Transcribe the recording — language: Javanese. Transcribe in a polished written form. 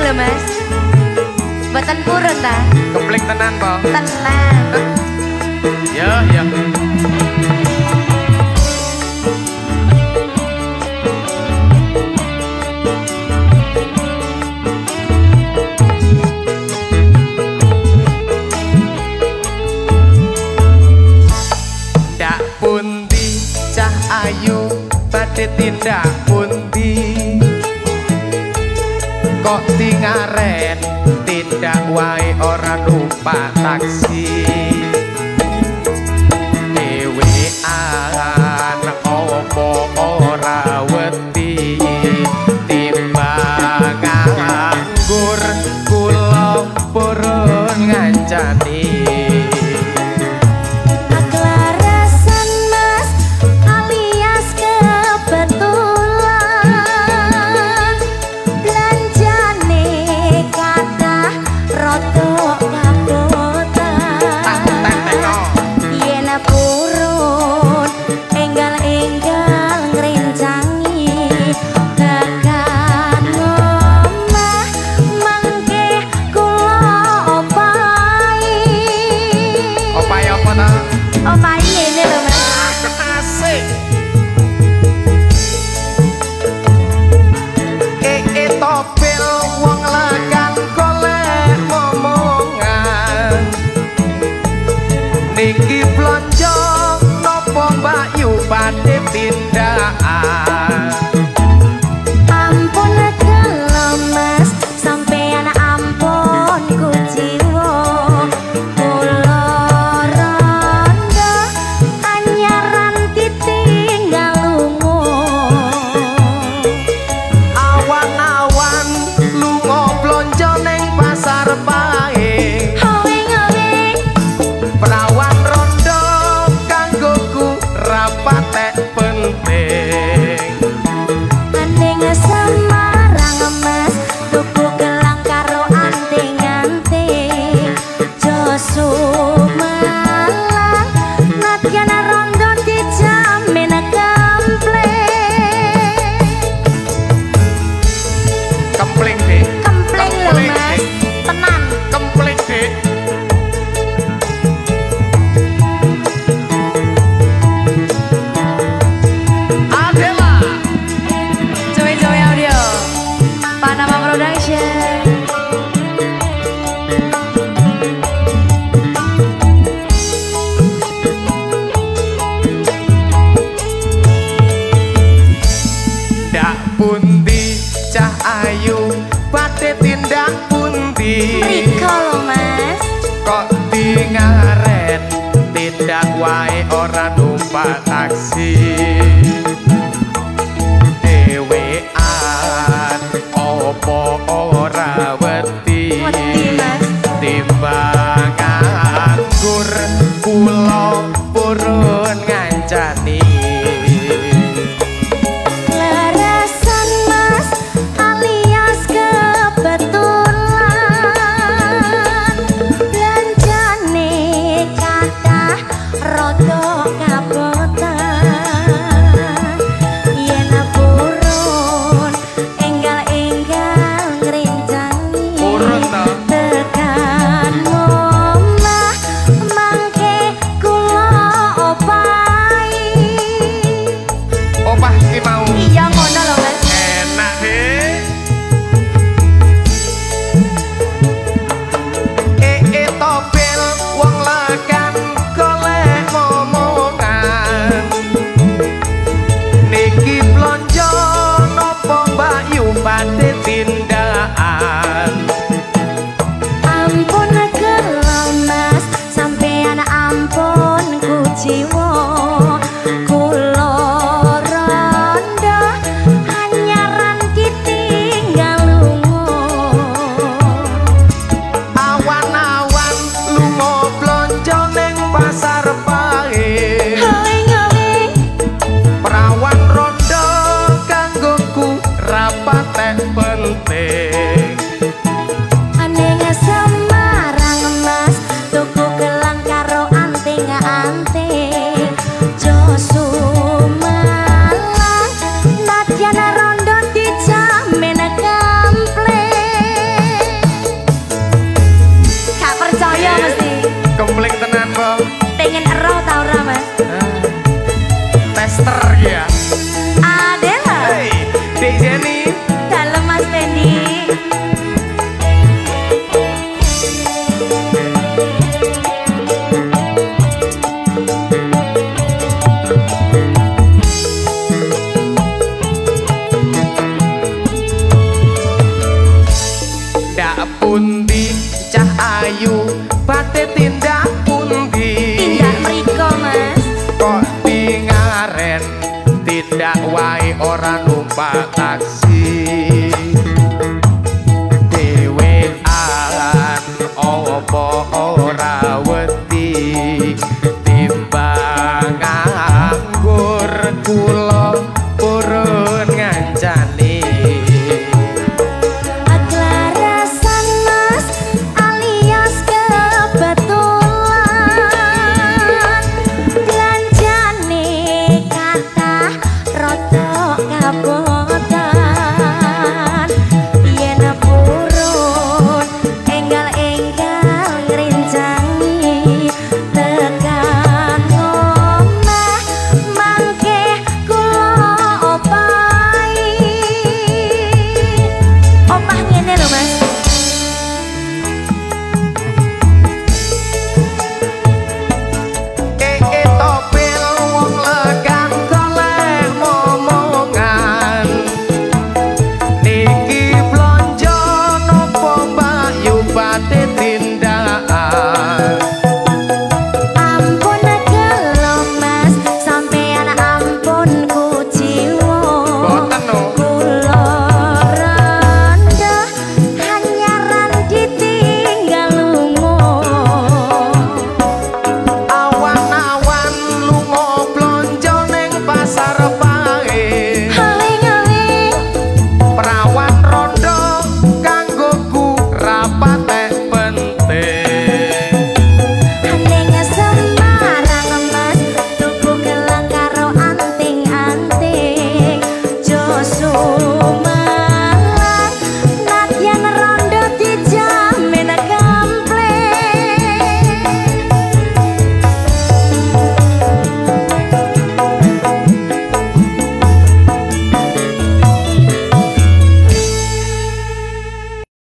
lho Mas. Mboten purun ta? Kempling tenan po. Tenang. Ya, ya. Ndak pundi cah ayu badhe tindak pundi kok tingaren tindak wae ora numpak taksi dhewean opo ora wedi timbang nganggur kula purun ngancani. Niki blonjo nopo Mbak Yu badhe tindakan. Ampun kalau Mas sampean ampun ku jiwa kula rondo anyaran ditinggal lunga. Awan-awan lunga blonjo ning pasar pae. Perawan rondo kanggoku rapatek penting. Andeng Semarang Mas tuku gelang karo anting-anting. Josu Malang nadyan rondo dijamin Kempling Dik. Kempling lho Mas. Tenan. Kempling Dik. Pundi cah ayu badhe tindak pundi Mriko lho Mas. kok tingaren tindak wae ora numpak taksi dhewean opo ora wedi timbang nganggur kula purun ngancani. Ampun kalau Mas sampean ampun ku jiwa kula rondo anyaran ditinggal lunga. Awan-awan lunga blonjo ning pasar